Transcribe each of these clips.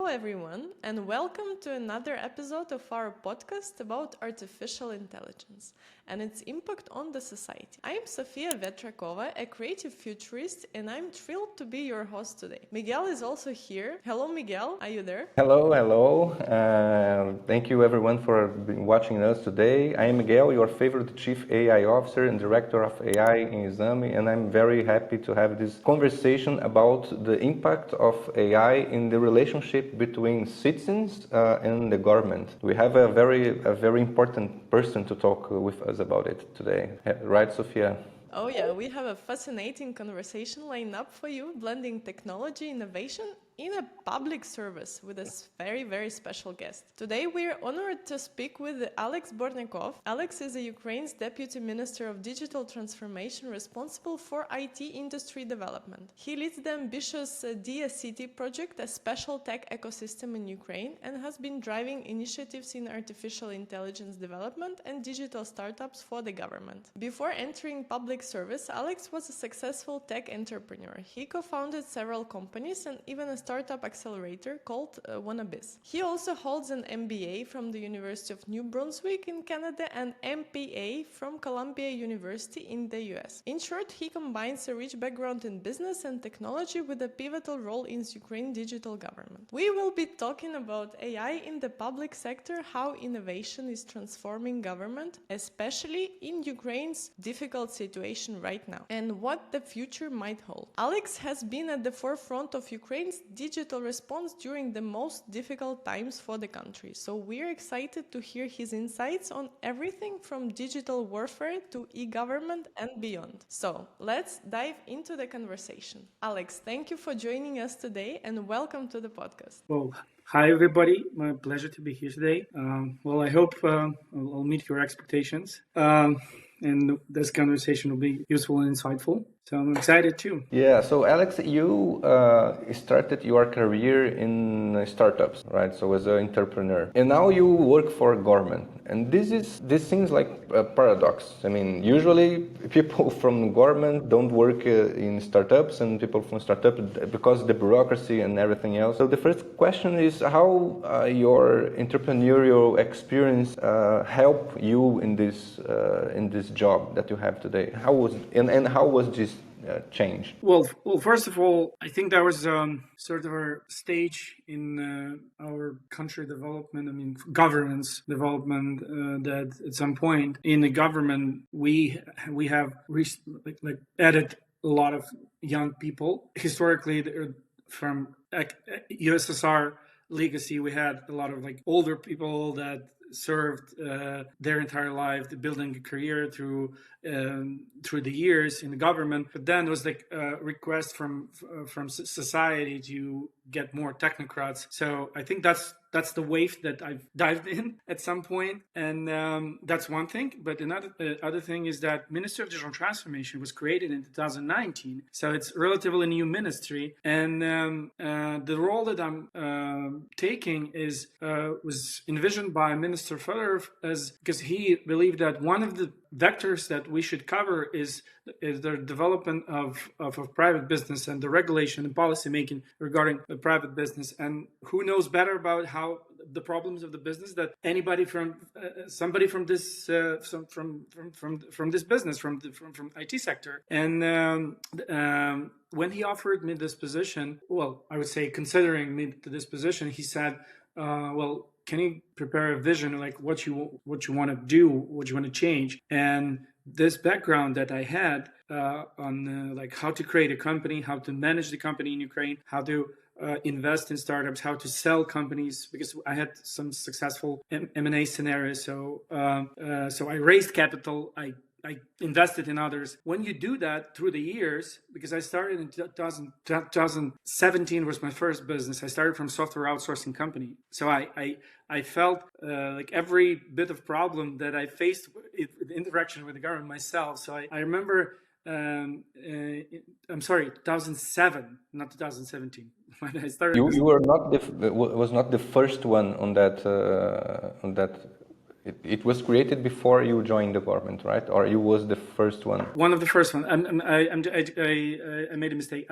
everyone, and welcome to another episode of our podcast about artificial intelligence and its impact on the society. I am Sofiya, a creative futurist, and I'm thrilled to be your host today. Miguel is also here. Hello, Miguel. Are you there? Hello. Thank you, everyone, for watching us today. I am Miguel, your favorite Chief AI Officer and Director of AI in Exame, and I'm very happy to have this conversation about the impact of AI in the relationship between citizens and the government. We have a very important person to talk with us about it today. Right, Sofiya? Oh yeah, we have a fascinating conversation lined up for you, blending technology innovation in a public service with a very special guest. Today we're honored to speak with Alex Bornyakov. Alex is Ukraine's Deputy Minister of Digital Transformation responsible for IT industry development. He leads the ambitious Diia City project, a special tech ecosystem in Ukraine, and has been driving initiatives in artificial intelligence development and digital startups for the government. Before entering public service, Alex was a successful tech entrepreneur. He co-founded several companies and even a startup accelerator called Wannabiz. He also holds an MBA from the University of New Brunswick in Canada and MPA from Columbia University in the US. In short, he combines a rich background in business and technology with a pivotal role in Ukraine's digital government. We will be talking about AI in the public sector, how innovation is transforming government, especially in Ukraine's difficult situation right now, and what the future might hold. Alex has been at the forefront of Ukraine's digital response during the most difficult times for the country. So we're excited to hear his insights on everything from digital warfare to e-government and beyond. So let's dive into the conversation. Alex, thank you for joining us today and welcome to the podcast. Well, hi everybody. My pleasure to be here today. I hope I'll meet your expectations. And this conversation will be useful and insightful. So I'm excited too. Yeah, so Alex, you started your career in startups, right? So as an entrepreneur. And now you work for government. And this seems like a paradox. I mean, usually people from government don't work in startups and people from startups because of the bureaucracy and everything else. So the first question is how your entrepreneurial experience help you in this job that you have today? How was this change? Well, first of all, I think there was sort of a stage in our country development, governance development, that at some point in the government we have reached, added a lot of young people. Historically, from USSR legacy, we had a lot of older people that served their entire life, building a career through the years in the government. But then there was a request from society to get more technocrats. So I think that's the wave that I've dived in at some point, and that's one thing. But another other thing is that Ministry of Digital Transformation was created in 2019, so it's relatively new ministry, and the role that I'm taking was envisioned by Minister Fedorov because he believed that one of the vectors that we should cover is the development of private business and the regulation and policy making regarding the private business. And who knows better about how the problems of the business that anybody from somebody from this from this business from IT sector. And when he offered me this position, well, I would say considering me to this position, he said, can you prepare a vision, what you want to do, what you want to change? And this background that I had on how to create a company, how to manage the company in Ukraine, how to invest in startups, how to sell companies, because I had some successful M&A scenarios. So I raised capital. I invested in others. When you do that through the years, because I started in 2017 was my first business. I started from software outsourcing company. So I felt every bit of problem that I faced with interaction with the government myself. So I remember, 2007, not 2017. When I started. You were was not the first one on that. It was created before you joined the government, right? Or you was the first one? One of the first ones. I made a mistake.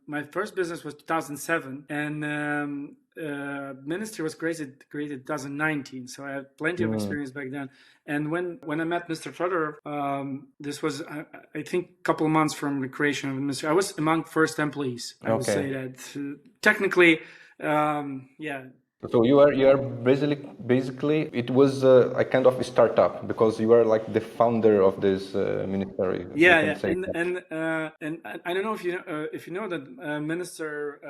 My first business was 2007, and ministry was created in 2019, so I had plenty of experience back then. And when I met Mr. Fedorov, this was, I think, a couple of months from the creation of the ministry. I was among first employees. I would say that technically, yeah. So you are basically it was a kind of a startup because you are like the founder of this ministry. Yeah. And I don't know if you know that Minister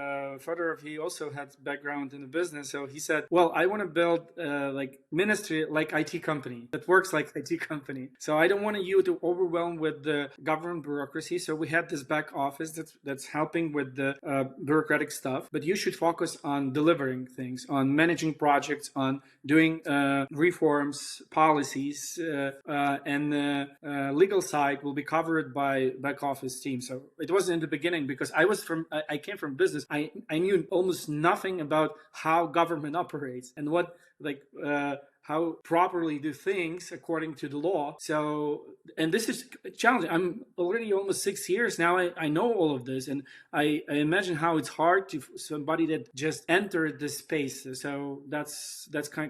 Fedorov, he also had background in the business. So he said, well, I want to build like ministry like IT company that works like IT company. So I don't want you to overwhelm with the government bureaucracy. So we had this back office that's helping with the bureaucratic stuff, but you should focus on delivering things, on managing projects, on doing reforms, policies, and the legal side will be covered by back office team. So it was in the beginning because I came from business. I knew almost nothing about how government operates and what how properly do things according to the law. So, and this is challenging. I'm already almost 6 years now. I know all of this, and I imagine how it's hard to somebody that just entered this space. So that's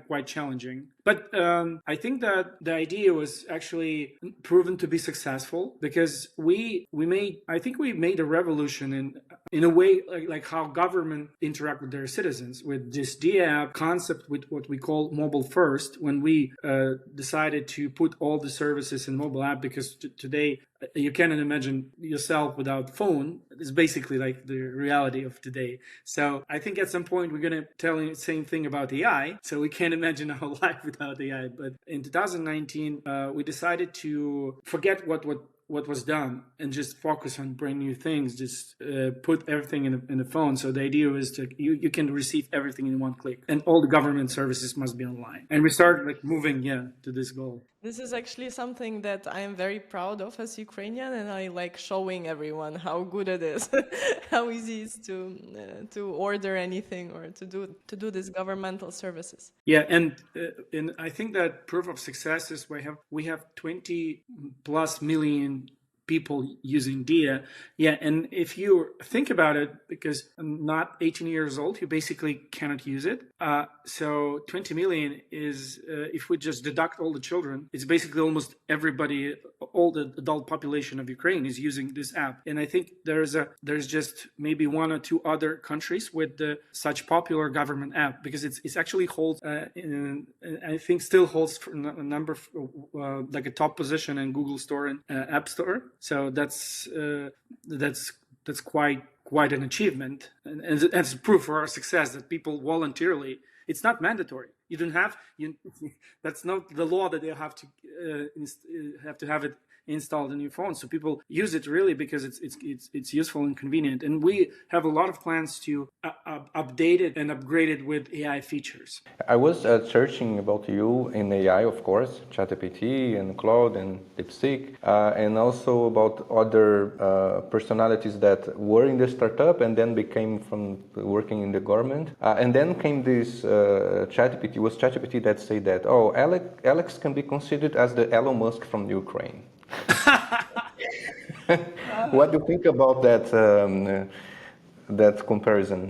quite challenging. But I think that the idea was actually proven to be successful because we made a revolution in a way like how government interact with their citizens with this Diia concept, with what we call mobile first. When we decided to put all the services in mobile app, because today you cannot imagine yourself without phone. It's basically like the reality of today. So I think at some point we're going to tell you the same thing about AI. So we can't imagine our life without AI. But in 2019, we decided to forget what was done and just focus on brand new things. Just put everything in the phone. So the idea is that you can receive everything in one click, and all the government services must be online. And we started like moving to this goal. This is actually something that I am very proud of as Ukrainian, and I like showing everyone how good it is, how easy it is to order anything or to do these governmental services. Yeah, and I think that proof of success is we have 20 plus million people using Diia. Yeah, and if you think about it, because I'm not 18 years old, you basically cannot use it. So 20 million is, if we just deduct all the children, it's basically almost everybody, all the adult population of Ukraine is using this app. And I think there's just maybe one or two other countries with such popular government app, because it's actually holds, I think still holds for a number, like a top position in Google Store and App Store. So that's quite an achievement, and it's proof for our success that people voluntarily. It's not mandatory. You don't have that's not the law that they have to have it installed in your phone. So people use it really because it's useful and convenient. And we have a lot of plans to update it and upgrade it with AI features. I was searching about you in AI, of course, ChatGPT and Claude and DeepSeek, and also about other personalities that were in the startup and then became from working in the government. And then came this ChatGPT. It was ChatGPT that said that, oh, Alex can be considered as the Elon Musk from Ukraine. What do you think about that comparison?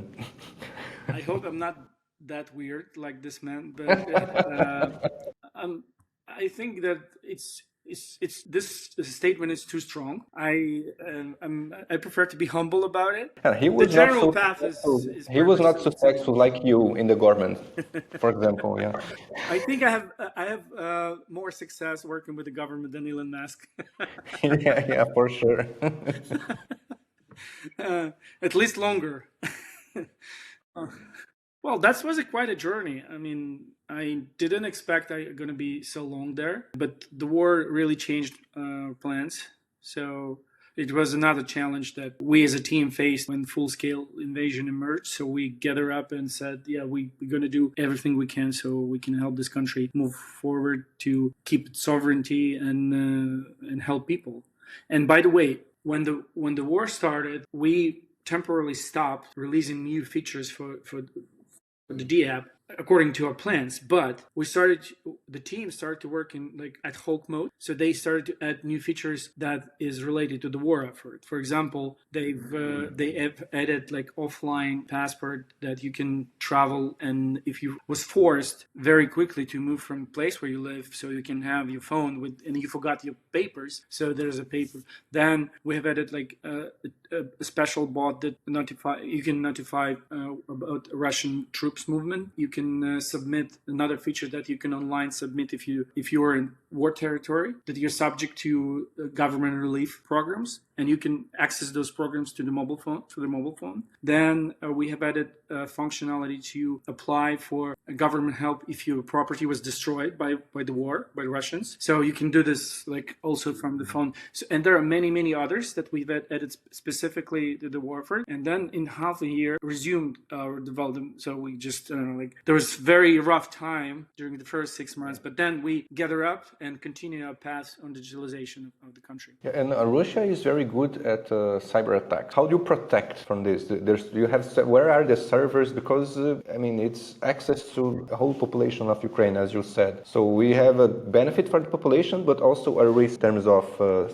I hope I'm not that weird like this man, but I think that it's this statement is too strong. I prefer to be humble about it. He was the general not path is he was not successful like you in the government, for example. Yeah. I think I have more success working with the government than Elon Musk. yeah, for sure. At least longer. Well, that was quite a journey. I mean, I didn't expect I'm going to be so long there, but the war really changed our plans. So it was another challenge that we as a team faced when full-scale invasion emerged. So we gathered up and said, yeah, we're going to do everything we can so we can help this country move forward to keep its sovereignty and help people. And by the way, when the war started, we temporarily stopped releasing new features for the Diia app according to our plans, but we started the team started to work in like ad hoc mode. So they started to add new features that is related to the war effort. For example, they have added like offline passport that you can travel, and if you was forced very quickly to move from place where you live, so you can have your phone with, and you forgot your papers, so there's a paper. Then we have added like a special bot that you can notify about Russian troops movement. You can submit another feature that you can online submit if you are in war territory, that you're subject to government relief programs, and you can access those programs to the mobile phone. Then we have added functionality to apply for government help if your property was destroyed by the war, by Russians. So you can do this like also from the phone. So, and there are many others that we've added specifically to the war effort. And then in half a year resumed our development. So we just there was very rough time during the first 6 months, but then we gather up and continue our path on digitalization of the country. Yeah, and Russia is very good at cyber attacks. How do you protect from this? Where are the servers? Because it's access to the whole population of Ukraine, as you said. So we have a benefit for the population, but also a risk in terms of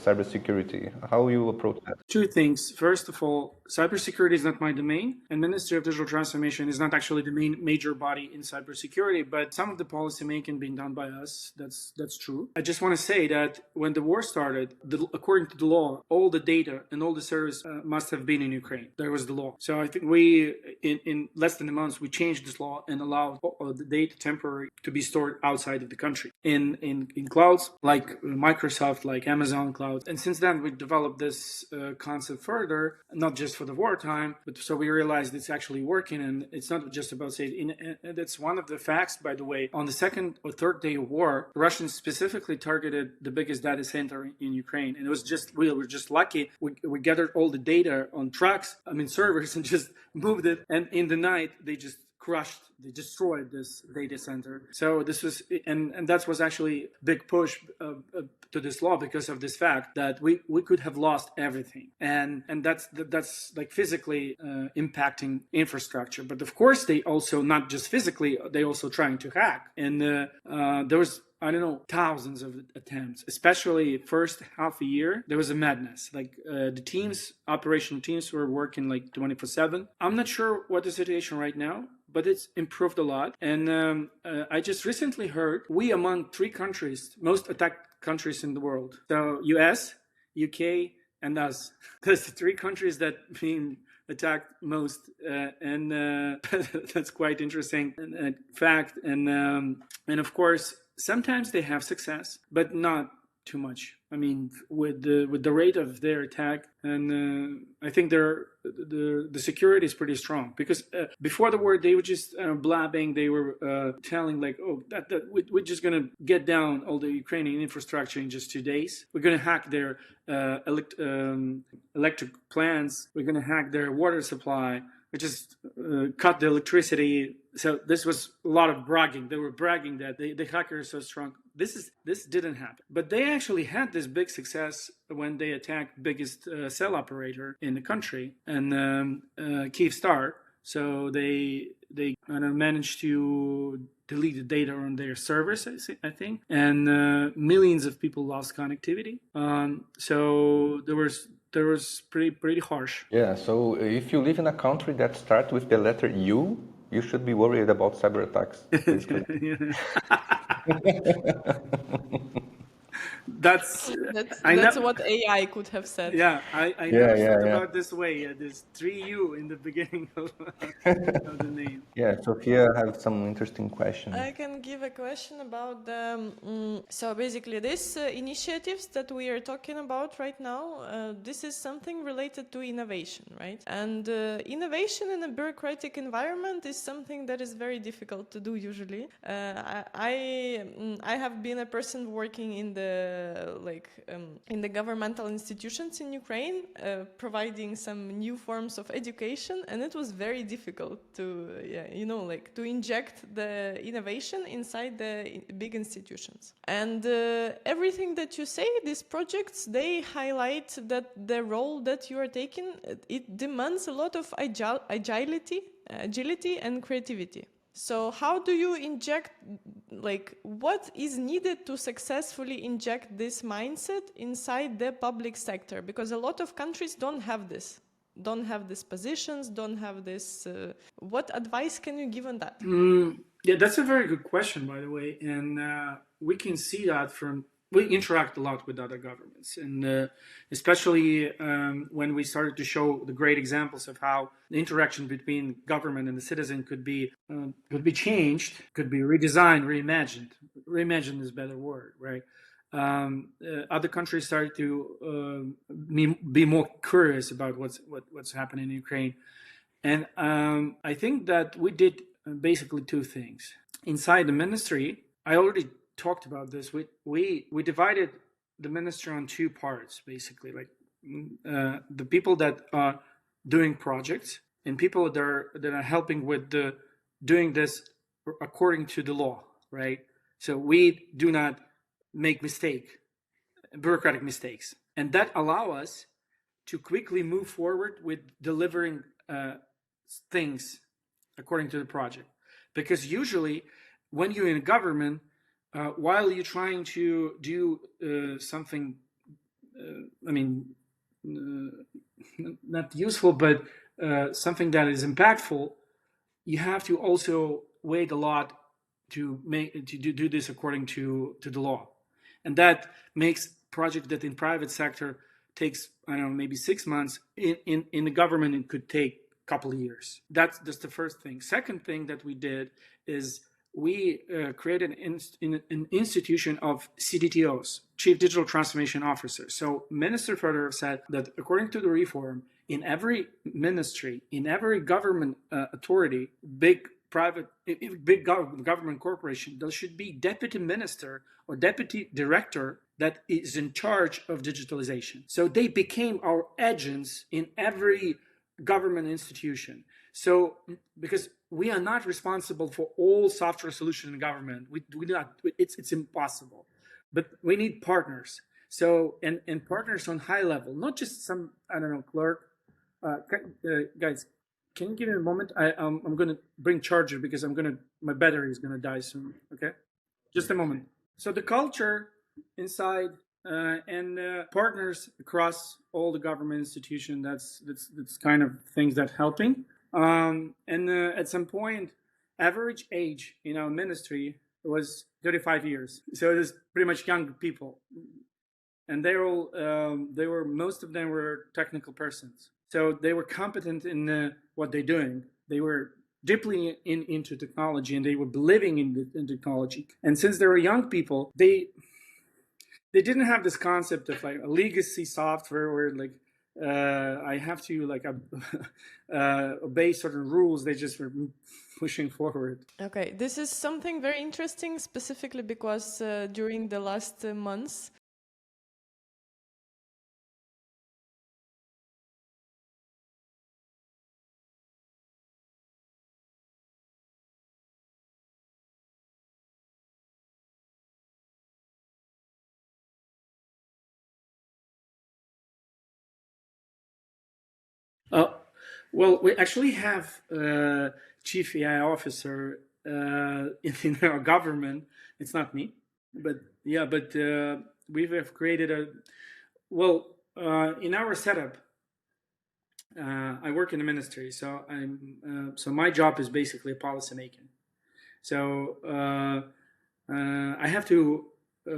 cybersecurity. How you approach that? Two things. First of all, cybersecurity is not my domain, and Ministry of Digital Transformation is not actually the major body in cybersecurity, but some of the policy making being done by us. That's true. I just want to say that when the war started, according to the law, all the data and all the service must have been in Ukraine. That was the law. So I think we, in less than a month, we changed this law and allowed the data temporary to be stored outside of the country in clouds like Microsoft, like Amazon Cloud. And since then, we developed this concept further, not just for the wartime, but so we realized it's actually working, and it's not just about saying. And that's one of the facts, by the way. On the second or third day of war, Russians specifically targeted the biggest data center in Ukraine, and it was just we were just lucky. We gathered all the data on trucks, servers, and just moved it. And in the night, they destroyed this data center. So this was, and that was actually a big push to this law because of this fact that we could have lost everything, and that's like physically impacting infrastructure. But of course, they also not just physically, they also trying to hack, and there was, thousands of attempts, especially first half a year. There was a madness. Like the operational teams were working like 24/7. I'm not sure what the situation right now, but it's improved a lot. And I just recently heard we among 3 countries, most attacked countries in the world. So US, UK, and us. That's the 3 countries that being attacked most, and that's quite interesting fact. And of course, sometimes they have success, but not too much. With the rate of their attack, and I think the security is pretty strong, because before the war they were just blabbing. They were telling like, that we're just gonna get down all the Ukrainian infrastructure in just 2 days. We're gonna hack their electric plants. We're gonna hack their water supply. We just cut the electricity. So this was a lot of bragging. They were bragging that the hackers are so strong. This didn't happen. But they actually had this big success when they attacked biggest cell operator in the country, and Kyivstar. So they managed to delete the data on their servers, I think, and millions of people lost connectivity. So there was pretty harsh. Yeah, so if you live in a country that starts with the letter U, you should be worried about cyber attacks. That's what AI could have said. Yeah, I never thought about this way. There's 3U in the beginning of the name. Yeah, Sofiya has some interesting questions. I can give a question about so basically these initiatives that we are talking about right now, this is something related to innovation, right? And innovation in a bureaucratic environment is something that is very difficult to do usually. I have been a person working in the governmental institutions in Ukraine, providing some new forms of education, and it was very difficult to inject the innovation inside the big institutions. And everything that you say, these projects, they highlight that the role that you are taking, it demands a lot of agility and creativity. So how do you inject, like, what is needed to successfully inject this mindset inside the public sector? Because a lot of countries don't have this positions, don't have this. What advice can you give on that? Yeah, that's a very good question, by the way. And we can see that we interact a lot with other governments, and especially when we started to show the great examples of how the interaction between government and the citizen could be changed, could be redesigned, reimagined. Reimagined is a better word, right? Other countries started to be more curious about what's happening in Ukraine, and I think that we did basically two things inside the ministry. I already talked about this. We divided the ministry on two parts, basically, like the people that are doing projects and people that are helping with doing this according to the law, right? So we do not make bureaucratic mistakes, and that allow us to quickly move forward with delivering things according to the project. Because usually when you're in a government, while you're trying to do something, not useful, but something that is impactful, you have to also wait a lot to do this according to the law. And that makes project that in private sector takes, I don't know, maybe 6 months. In the government, it could take a couple of years. That's the first thing. Second thing that we did is we created an institution of CDTOs, Chief Digital Transformation Officers. So Minister Fedorov said that according to the reform, in every ministry, in every government authority, big government corporation, there should be deputy minister or deputy director that is in charge of digitalization. So they became our agents in every government institution. So because we are not responsible for all software solutions in government, we do not. It's impossible. But we need partners. So and partners on high level, not just some, I don't know, clerk. Guys, can you give me a moment? I'm gonna bring charger because my battery is gonna die soon. Okay, just a moment. So the culture inside and partners across all the government institutions. That's kind of things that helping. And at some point, average age in our ministry was 35 years. So it was pretty much young people, and most of them were technical persons. So they were competent in what they're doing. They were deeply into technology, and they were believing in technology. And since they were young people, they didn't have this concept of like a legacy software where like I have to like obey certain rules. They just were pushing forward. Okay, this is something very interesting, specifically because during the last months, Well, we actually have a chief AI officer in our government. It's not me, but yeah, but we have created in our setup. I work in the ministry, so so my job is basically policy making. So I have to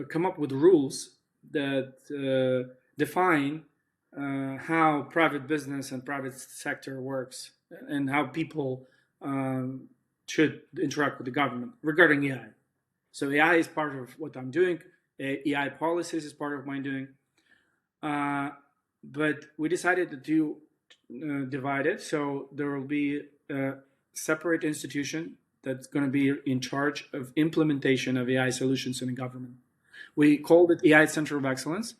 come up with rules that define how private business and private sector works and how people should interact with the government regarding AI. So AI is part of what I'm doing. AI policies is part of my doing. But we decided to divide it. So there will be a separate institution that's going to be in charge of implementation of AI solutions in the government. We called it AI Center of Excellence,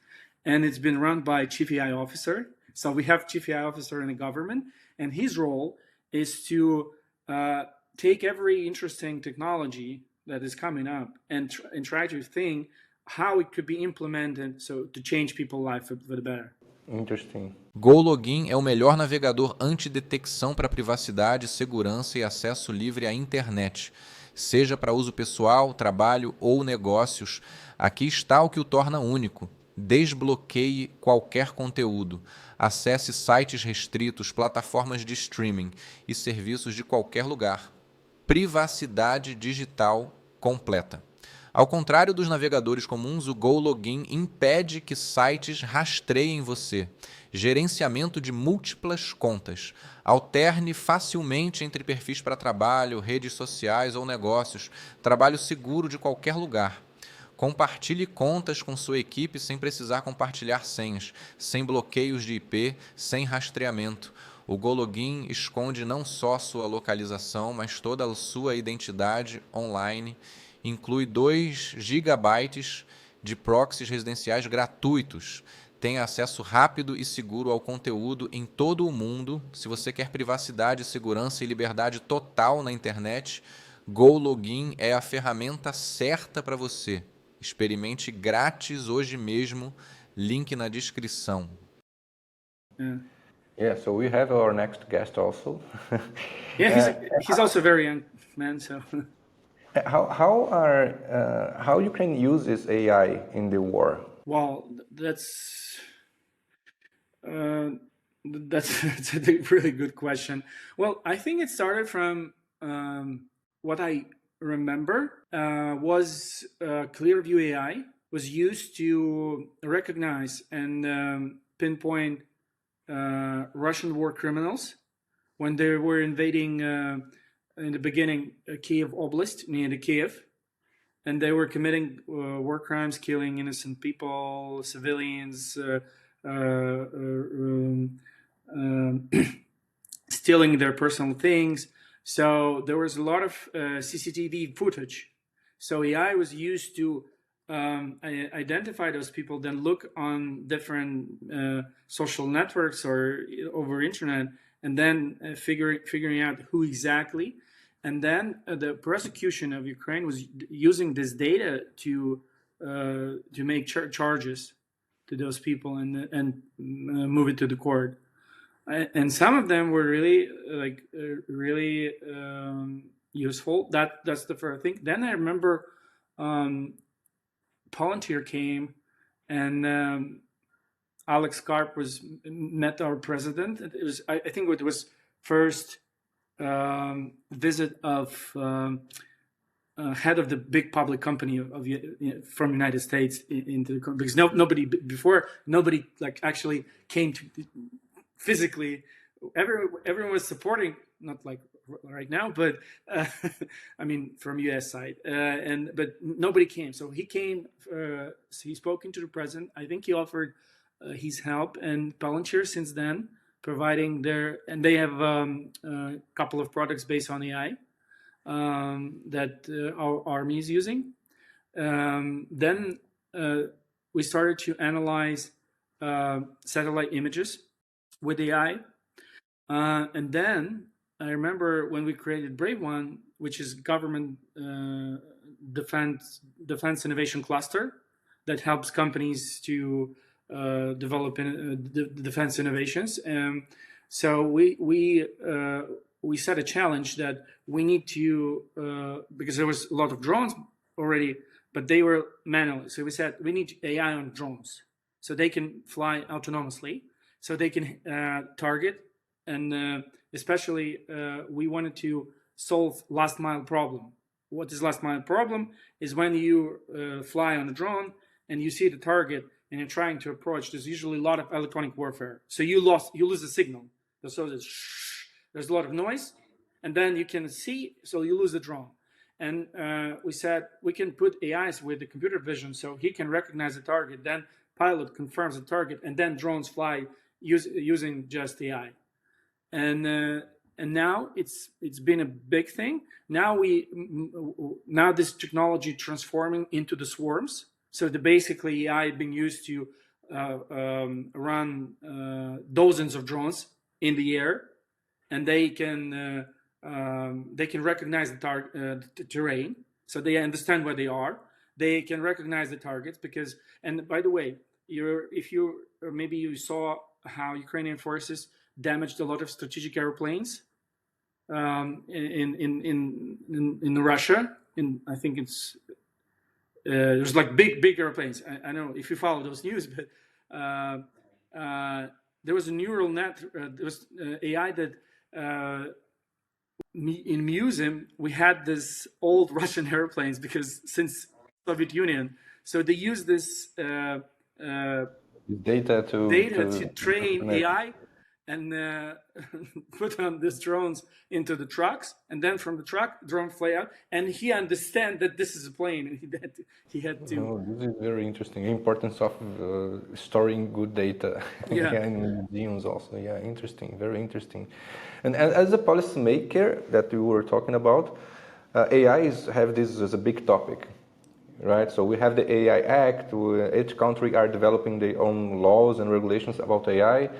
and it's been run by Chief AI Officer. So we have Chief AI Officer in the government, and his role is to take every interesting technology that is coming up and try to think how it could be implemented so to change people's life for the better. Interesting. GoLogin é o melhor navegador antidetecção para privacidade, segurança e acesso livre à internet. Seja para uso pessoal, trabalho ou negócios, aqui está o que o torna único. Desbloqueie qualquer conteúdo. Acesse sites restritos, plataformas de streaming e serviços de qualquer lugar. Privacidade digital completa. Ao contrário dos navegadores comuns, o GoLogin impede que sites rastreiem você. Gerenciamento de múltiplas contas. Alterne facilmente entre perfis para trabalho, redes sociais ou negócios. Trabalho seguro de qualquer lugar. Compartilhe contas com sua equipe sem precisar compartilhar senhas, sem bloqueios de IP, sem rastreamento. O GoLogin esconde não só sua localização, mas toda a sua identidade online. Inclui 2 GB de proxies residenciais gratuitos. Tem acesso rápido e seguro ao conteúdo em todo o mundo. Se você quer privacidade, segurança e liberdade total na internet, GoLogin é a ferramenta certa para você. Experimente grátis hoje mesmo. Link na descrição. Yeah, so we have our next guest also. Yeah, he's also a very young man, so... How Ukraine uses AI in the war? Well, that's a really good question. Well, I think it started from what I remember was Clearview AI was used to recognize and pinpoint Russian war criminals when they were invading in the beginning Kiev Oblast near the Kiev, and they were committing war crimes, killing innocent people, civilians, stealing their personal things. So there was a lot of CCTV footage. So AI was used to identify those people, then look on different social networks or over internet, and then figuring out who exactly. And then the prosecution of Ukraine was using this data to make charges to those people and move it to the court. And some of them were really useful. That's the first thing. Then I remember Palantir came, and Alex Karp met our president. It was I think it was first visit of head of the big public company from United States into the country, because nobody like actually came to physically. Everyone was supporting, not like right now, but I mean from US side, but nobody came. So he came. So he spoke into the president. I think he offered his help, and Palantir since then providing and they have a couple of products based on AI that our army is using. Then we started to analyze satellite images with AI, and then I remember when we created Brave One, which is government defense innovation cluster that helps companies to develop defense innovations. So we set a challenge that we need to, because there was a lot of drones already, but they were manual. So we said we need AI on drones, so they can fly autonomously, so they can target, and especially we wanted to solve last mile problem. What is last mile problem? Is when you fly on a drone and you see the target and you're trying to approach. There's usually a lot of electronic warfare, so you lose the signal. So there's a lot of noise, and then you can see, so you lose the drone. And we said we can put AIs with the computer vision, so he can recognize the target. Then pilot confirms the target, and then drones fly using just AI. And now it's been a big thing. Now this technology transforming into the swarms. So basically AI being used to run dozens of drones in the air, and they can recognize the terrain, so they understand where they are. They can recognize the targets and by the way, maybe you saw how Ukrainian forces damaged a lot of strategic airplanes in Russia. I think it's there's like big airplanes. I know if you follow those news, but there was a neural net. There was AI that in museum we had this old Russian airplanes because since Soviet Union, so they use this data to train AI and put on these drones into the trucks, and then from the truck, drone fly out, and he understand that this is a plane, and he had to. Oh, this is very interesting. Importance of storing good data in museums also. Yeah, interesting, very interesting. And as a policymaker that you were talking about, AI have this as a big topic, right? So we have the AI Act. Each country are developing their own laws and regulations about AI.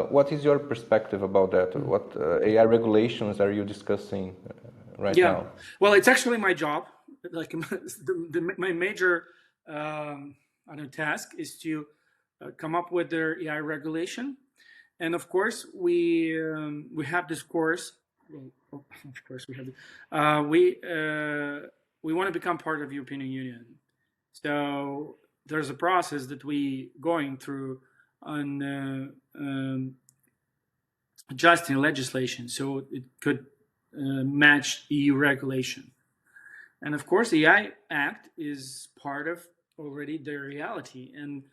What is your perspective about that? What AI regulations are you discussing right now? Well, it's actually my job. Like my major task is to come up with their AI regulation, and of course we have this course. Well, of course we have we want to become part of the European Union. So there's a process that we going through on adjusting legislation so it could match EU regulation. And of course, the AI Act is part of already the reality, and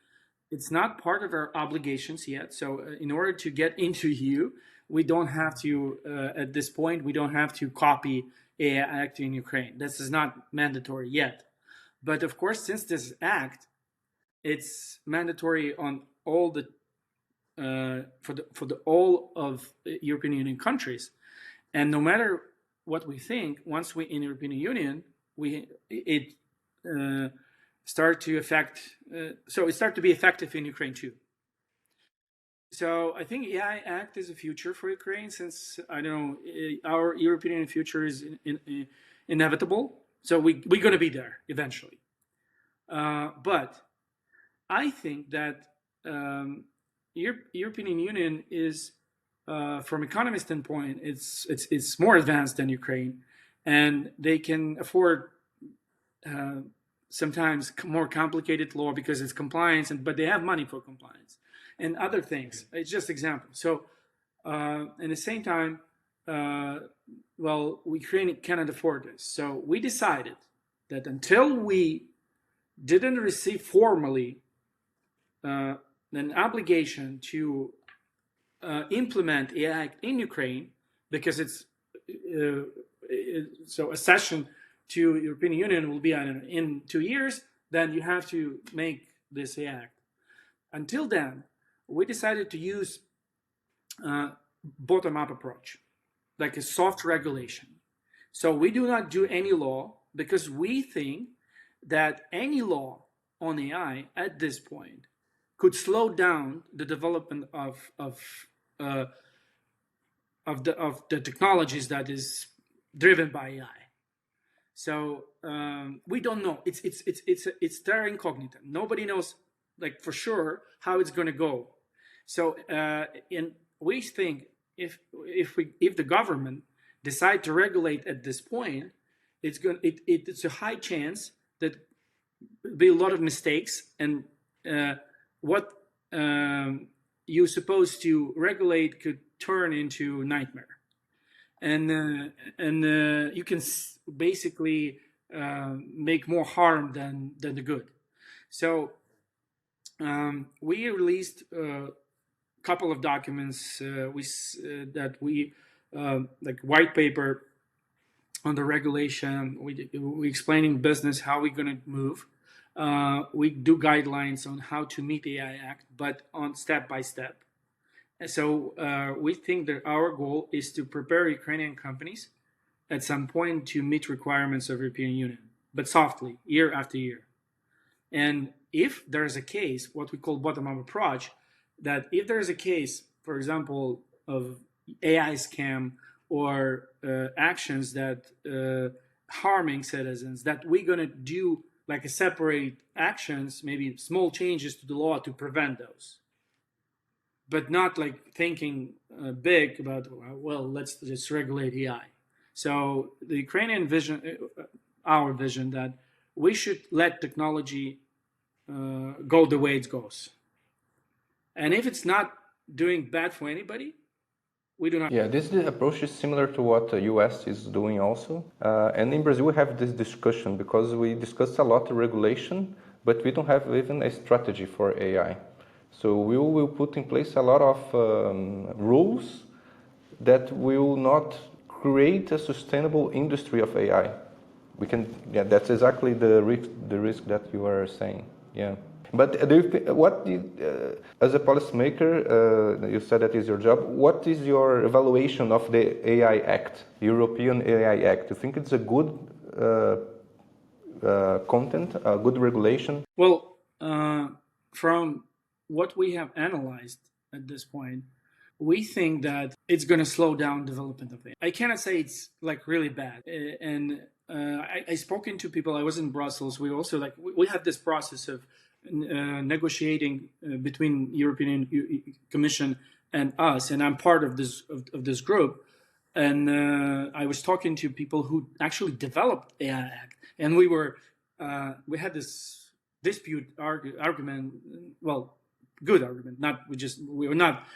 it's not part of our obligations yet. So in order to get into EU, we don't have to, at this point, we don't have to copy AI Act in Ukraine. This is not mandatory yet. But of course, since this act, it's mandatory on all the for the all of European Union countries, and no matter what we think, once we in European Union, it start to affect. So it start to be effective in Ukraine too. So I think AI Act is a future for Ukraine, since I don't know our European Union future is inevitable. So we're going to be there eventually. But I think that European Union is, from economy standpoint, it's more advanced than Ukraine, and they can afford sometimes more complicated law because it's compliance, but they have money for compliance and other things. It's just example. So at the same time, Ukraine cannot afford this. So we decided that until we didn't receive formally an obligation to implement AI Act in Ukraine, because it's so accession to European Union will be in 2 years, then you have to make this AI Act. Until then, we decided to use bottom-up approach, like a soft regulation. So we do not do any law because we think that any law on AI at this point could slow down the development of the technologies that is driven by AI. So we don't know. It's terra incognita. Nobody knows, like for sure, how it's going to go. So we think if the government decide to regulate at this point, it's a high chance that there'll be a lot of mistakes, and what you're supposed to regulate could turn into nightmare, and you can basically make more harm than the good. So we released a couple of documents like white paper on the regulation. We explaining business how we're going to move. We do guidelines on how to meet the AI Act, but on step by step. And so we think that our goal is to prepare Ukrainian companies at some point to meet requirements of European Union, but softly, year after year. And if there's a case, what we call bottom-up approach, that if there's a case, for example, of AI scam or actions that harming citizens, that we're going to do like a separate actions, maybe small changes to the law to prevent those, but not like thinking big about, well, let's just regulate AI. So the Ukrainian vision, our vision, that we should let technology go the way it goes. And if it's not doing bad for anybody, we do not. Yeah, this approach is similar to what the US is doing also. And in Brazil, we have this discussion because we discuss a lot of regulation, but we don't have even a strategy for AI. So we will put in place a lot of rules that will not create a sustainable industry of AI. We can, yeah, that's exactly the risk that you are saying. Yeah. But as a policymaker, you said that is your job. What is your evaluation of the AI Act, European AI Act? Do you think it's a good content, a good regulation? Well, from what we have analyzed at this point, we think that it's going to slow down development of AI. I cannot say it's like really bad. And I spoken to people. I was in Brussels. We also we had this process of negotiating between European Commission and us, and I'm part of this group. And I was talking to people who actually developed AI Act, and we had this dispute argument. Well, good argument. We were not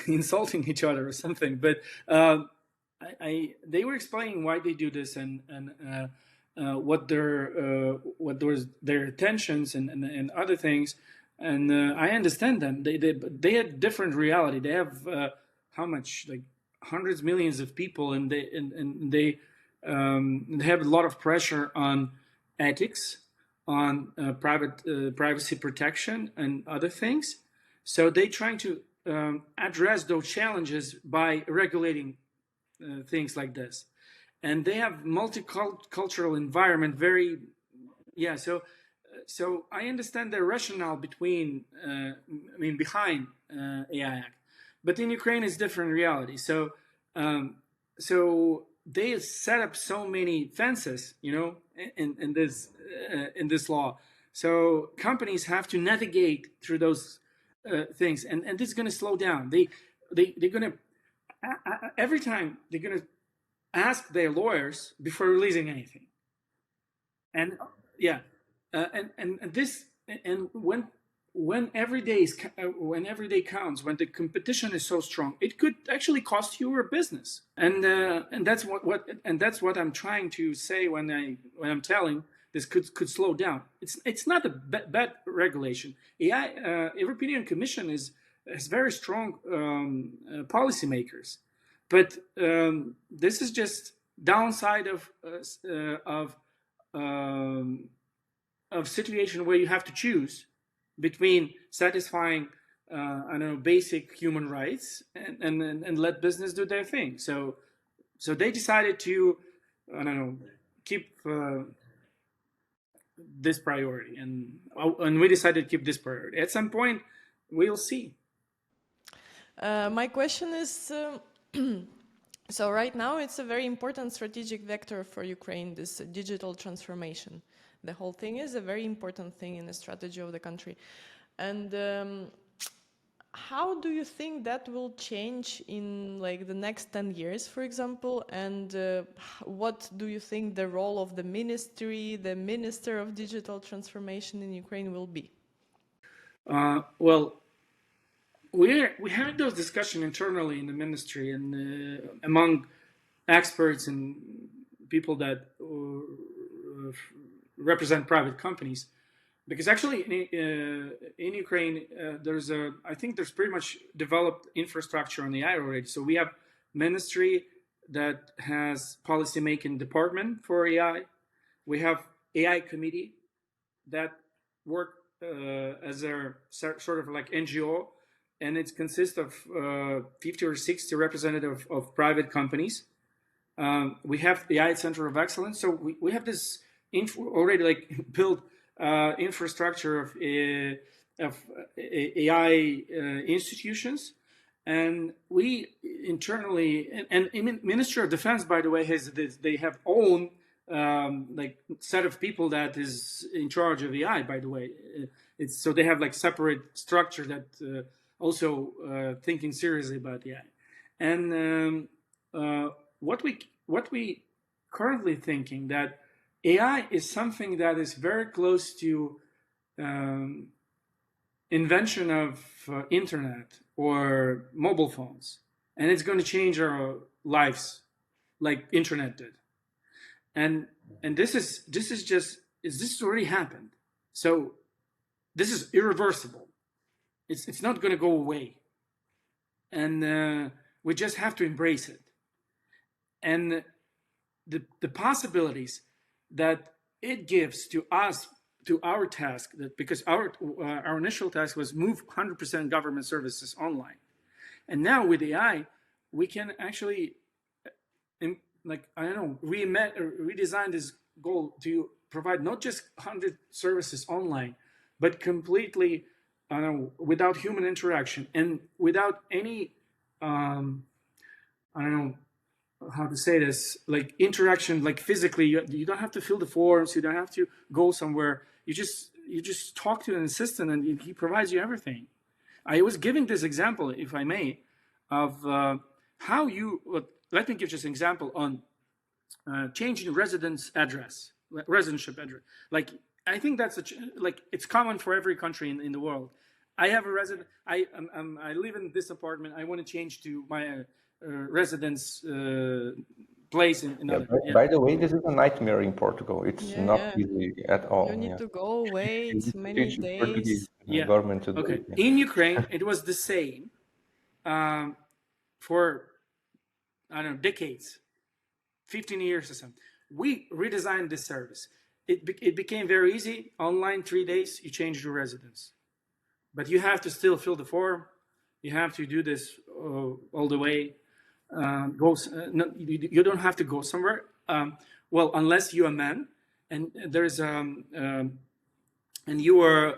insulting each other or something, but they were explaining why they do this and what their intentions and other things, and I understand them. They had different reality. They have how much, like hundreds millions of people, and they have a lot of pressure on ethics, on privacy protection and other things. So they're trying to address those challenges by regulating things like this. And they have multicultural environment, so I understand the rationale behind AI Act, but in Ukraine it's different reality. So they set up so many fences, in this law. So companies have to navigate through those things, and this is going to slow down. They're going to every time they're going to ask their lawyers before releasing anything, and when every day counts, when the competition is so strong, it could actually cost you your business, and that's what I'm trying to say when I'm telling this could slow down. It's not a bad regulation. AI European Commission has very strong policymakers. But this is just downside of situation where you have to choose between satisfying basic human rights and let business do their thing. So they decided to keep this priority, and we decided to keep this priority. At some point, we'll see. My question is. So right now it's a very important strategic vector for Ukraine, this digital transformation. The whole thing is a very important thing in the strategy of the country. And how do you think that will change in the next 10 years, for example? And what do you think the role of the ministry, the Minister of Digital Transformation in Ukraine will be? Well, we had those discussions internally in the ministry and among experts and people that represent private companies, because actually in Ukraine I think there's pretty much developed infrastructure on AI already. So we have ministry that has policy making department for AI. We have AI committee that work as a sort of like NGO. And it consists of 50 or 60 representatives of private companies. We have the AI Center of Excellence. So we have this already built infrastructure of AI institutions. And we internally, and Ministry of Defense, by the way, they have own like set of people that is in charge of AI. By the way, it's so they have like separate structure that also thinking seriously about AI. And what we currently thinking that AI is something that is very close to invention of internet or mobile phones, and it's going to change our lives like internet did. And this has already happened. So this is irreversible. It's not going to go away, and we just have to embrace it. And the possibilities that it gives to us, to our task, that because our initial task was move 100% government services online, and now with AI we can actually redesign this goal to provide not just 100 services online, but completely without human interaction and without any I don't know how to say this, like interaction, like physically. You don't have to fill the forms, you don't have to go somewhere. You just talk to an assistant and he provides you everything. I was giving this example, if I may, of how you. Let me give just an example on changing residence address, residentship address. Like I think that's it's common for every country in the world. I have a resident. I live in this apartment. I want to change to my residence place in another. By the way, this is a nightmare in Portugal. It's not easy at all. You need to go wait many days. Government to do it. In Ukraine, it was the same for I don't know, decades, 15 years or something. We redesigned this service. It became very easy. Online, 3 days, you change your residence. But you have to still fill the form. You have to do this all the way. You don't have to go somewhere. Well, unless you're a man, and there's and you are,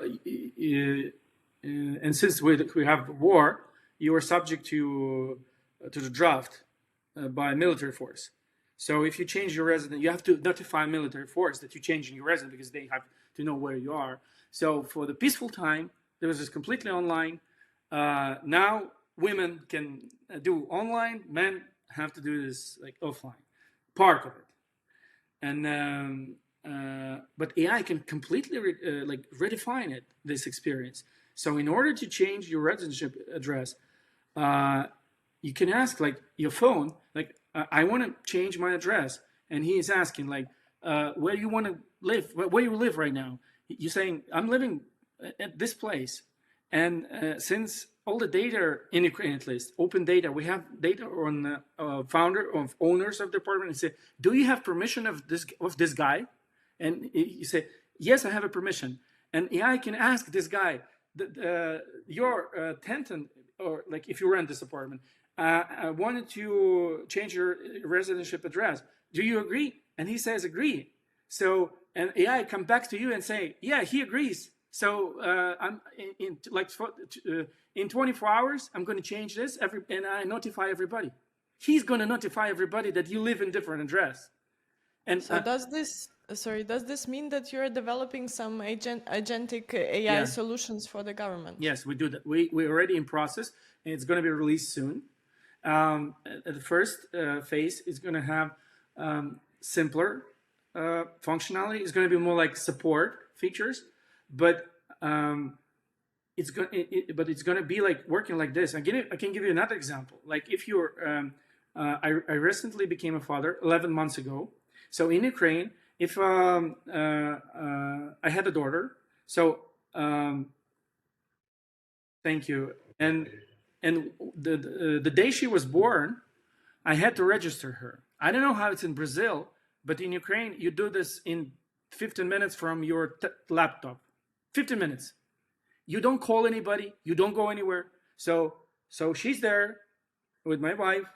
and since we have war, you are subject to the draft by military force. So if you change your residence, you have to notify military force that you're changing your residence because they have to know where you are. So for the peaceful time, there was this completely online. Now women can do online, men have to do this like offline, part of it. And but AI can completely redefine it, this experience. So in order to change your residentship address, you can ask like your phone, like I want to change my address, and he is asking like, where you want to live, where you live right now. You're saying I'm living at this place, and since all the data in Ukraine, at least open data, we have data on owners of the apartment, and say, do you have permission of this guy? And you say, yes, I have a permission. And AI can ask this guy, your tenant, or like if you rent this apartment, I wanted to change your residentship address. Do you agree? And he says agree. So and AI come back to you and say, yeah, he agrees. So I'm in 24 hours, I'm going to change this and I notify everybody. He's going to notify everybody that you live in different address. And so does this mean that you're developing some agentic AI solutions for the government? Yes, we do that. We're already in process, and it's going to be released soon. The first phase is going to have simpler functionality. It's going to be more like support features, but it's going to be like working like this. I can give you another example. Like if you're, I recently became a father 11 months ago. So in Ukraine, if I had a daughter, so thank you, and the day she was born, I had to register her. I don't know how it's in Brazil, but in Ukraine, you do this in 15 minutes from your laptop. 15 minutes. You don't call anybody. You don't go anywhere. So she's there with my wife,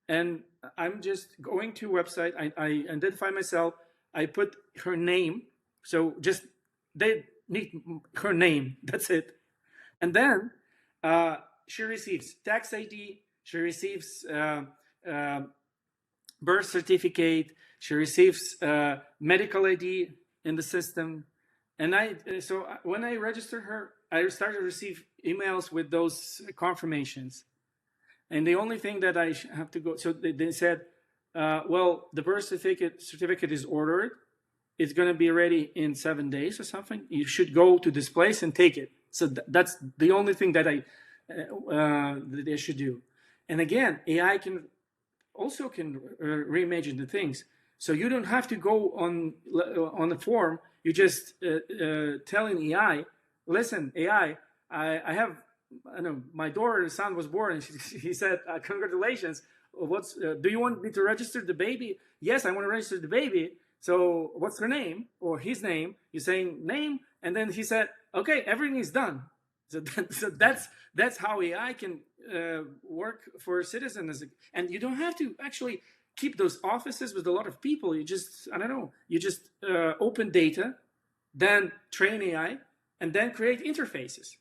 and I'm just going to a website. I identify myself. I put her name. So just they need her name. That's it. And then she receives tax ID. She receives birth certificate. She receives medical ID in the system. And so when I registered her, I started to receive emails with those confirmations. And the only thing that I have to go, so they said, well, the birth certificate is ordered. It's going to be ready in 7 days or something. You should go to this place and take it. So that's the only thing that that they should do. And again, AI can reimagine the things. So you don't have to go on the form. You just telling AI, listen, AI, I have, I know my daughter's son was born, and he said, congratulations. Do you want me to register the baby? Yes, I want to register the baby. So what's her name or his name? You're saying name, and then he said, okay, everything is done. So that's how AI can work for citizens, and you don't have to actually keep those offices with a lot of people. You just, I don't know, you just open data, then train AI, and then create interfaces.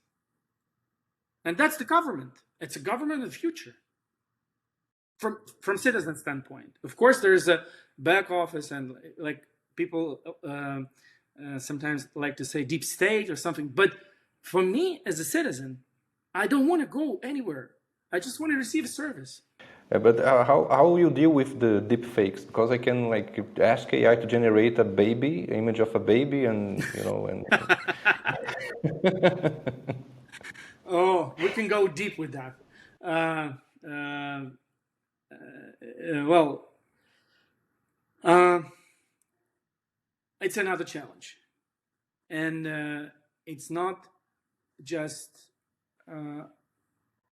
And that's the government. It's a government of the future. From citizen standpoint, of course, there's a back office, and like people sometimes like to say deep state or something. But for me as a citizen, I don't want to go anywhere. I just want to receive a service. But how you deal with the deep fakes? Because I can like ask AI to generate a baby, image of a baby, and you know, and. Oh, we can go deep with that. Well, it's another challenge, and it's not just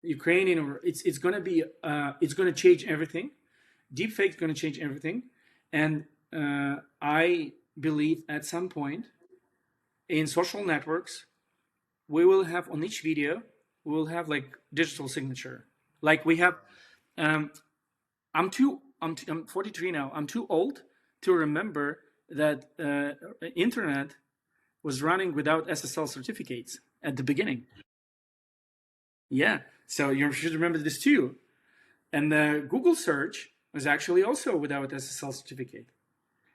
Ukrainian, or it's going to be it's going to change everything. Deepfake is going to change everything, and I believe at some point in social networks we will have on each video we will have like digital signature, like we have. I'm 43 now. I'm too old to remember that internet was running without SSL certificates at the beginning. Yeah, so you should remember this too. And the Google search was actually also without SSL certificate.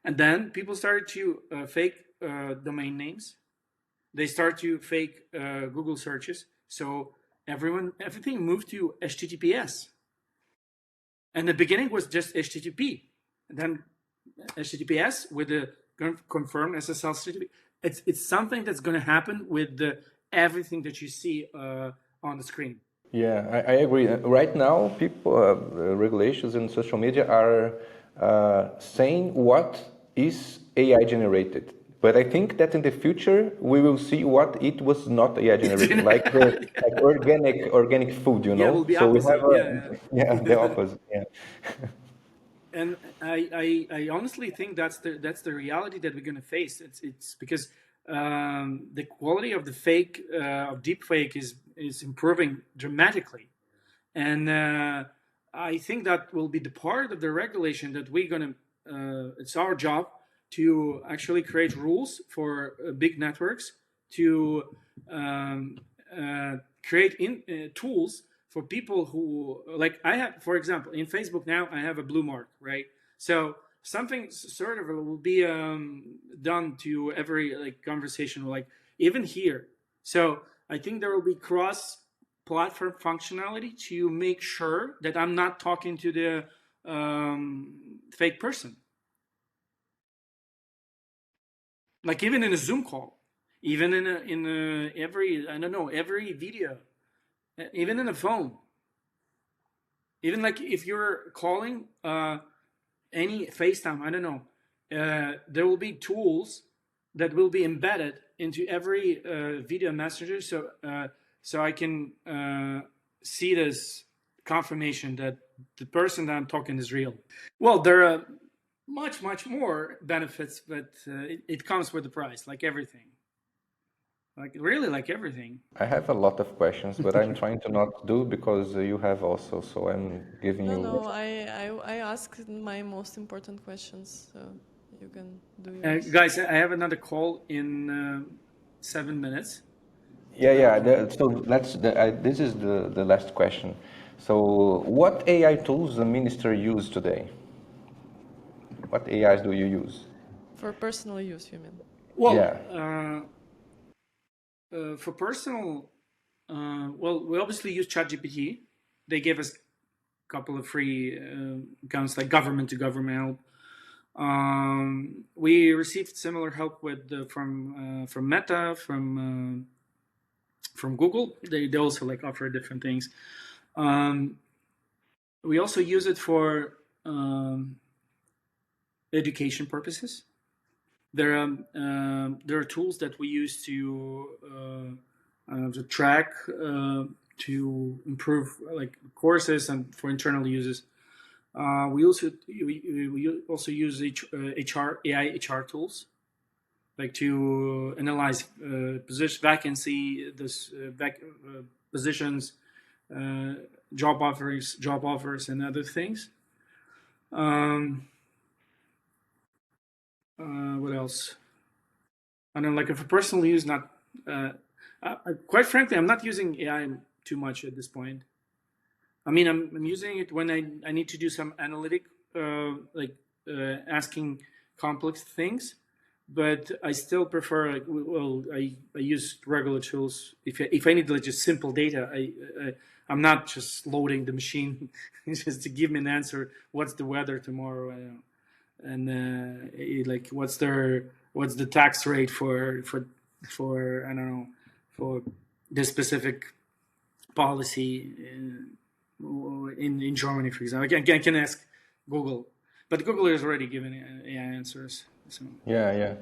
And then people started to fake domain names. They start to fake Google searches. So everything moved to HTTPS. And the beginning was just HTTP, and then HTTPS with the confirmed SSL certificate. It's something that's going to happen with everything that you see on the screen. Yeah, I agree. Right now, people, regulations in social media are saying what is AI generated. But I think that in the future we will see what it was not AI generated, like organic food, you know. Yeah, it will be so opposite. we have the opposite. Yeah. And I honestly think that's the reality that we're going to face. It's because the quality of the fake of deep fake is improving dramatically, and I think that will be the part of the regulation that we're going to. It's our job to actually create rules for big networks, to create tools for people who, like I have, for example, in Facebook now, I have a blue mark, right? So something sort of will be done to every like conversation, like even here. So I think there will be cross-platform functionality to make sure that I'm not talking to the fake person. Like even in a Zoom call, even in every, I don't know, every video, even in a phone, even like if you're calling any FaceTime, I don't know, there will be tools that will be embedded into every video messenger, so I can see this confirmation that the person that I'm talking is real. Well, there are much more benefits, but it comes with the price, like everything. Like everything. I have a lot of questions, but I'm trying to not do because you have also, so I'm giving you... No, I asked my most important questions, so you can do yours. Guys, I have another call in 7 minutes. So this is the last question. So what AI tools the minister use today? what AIs do you use? For personal use, you mean? Well, Yeah. For personal, well, we obviously use ChatGPT. They gave us a couple of free accounts, like government to government help. We received similar help from Meta, from Google. They also like offer different things. We also use it for education purposes. There are tools that we use to track, to improve like courses and for internal uses. We also use AI HR tools, like to analyze vacancy, positions, job offers, and other things. What else? I don't know, like, for personal use, not quite frankly, I'm not using AI too much at this point. I mean, I'm using it when I need to do some analytic, asking complex things, but I still prefer, like, well, I use regular tools. If I need like just simple data, I'm not just loading the machine just to give me an answer. What's the weather tomorrow? And like what's the tax rate for I don't know, for this specific policy in Germany, for example. I can ask Google, but Google is already given AI answers. So. Yeah.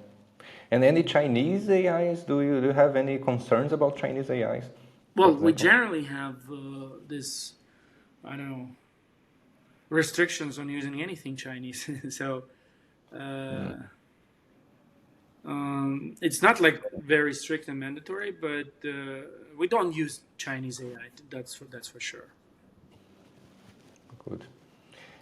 And any Chinese AIs? Do you have any concerns about Chinese AIs? Well, we generally have this, I don't know, restrictions on using anything Chinese. So it's not like very strict and mandatory, but we don't use Chinese AI. That's for sure. Good.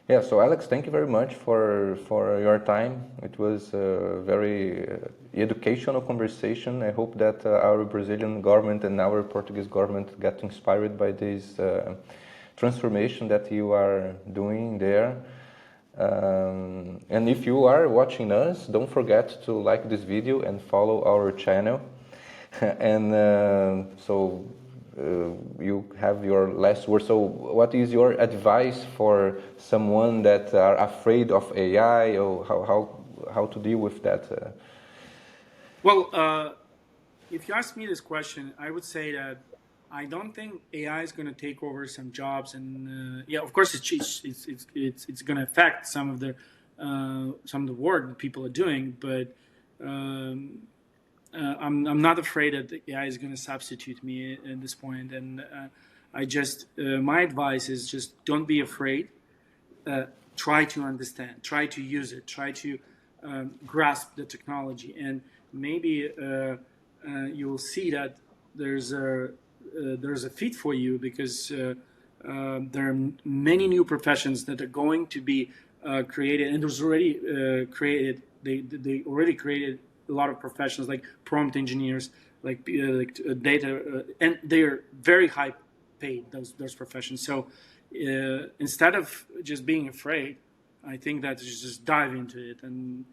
Yeah. So Alex, thank you very much for your time. It was a very educational conversation. I hope that our Brazilian government and our Portuguese government get inspired by this transformation that you are doing there. And if you are watching us, don't forget to like this video and follow our channel. And you have your last word. So what is your advice for someone that are afraid of AI, or how to deal with that? Well, if you ask me this question, I would say that I don't think AI is going to take over some jobs, and yeah, of course it's going to affect some of the work that people are doing, but I'm not afraid that AI is going to substitute me at this point. And my advice is just don't be afraid. Try to understand, try to use it, try to grasp the technology, and maybe you will see that there's a fit for you, because there are many new professions that are going to be created, and there's already created. They already created a lot of professions like prompt engineers, like data, and they're very high paid, those professions. So instead of just being afraid, I think that you just dive into it, and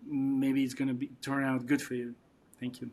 maybe it's going to turn out good for you. Thank you.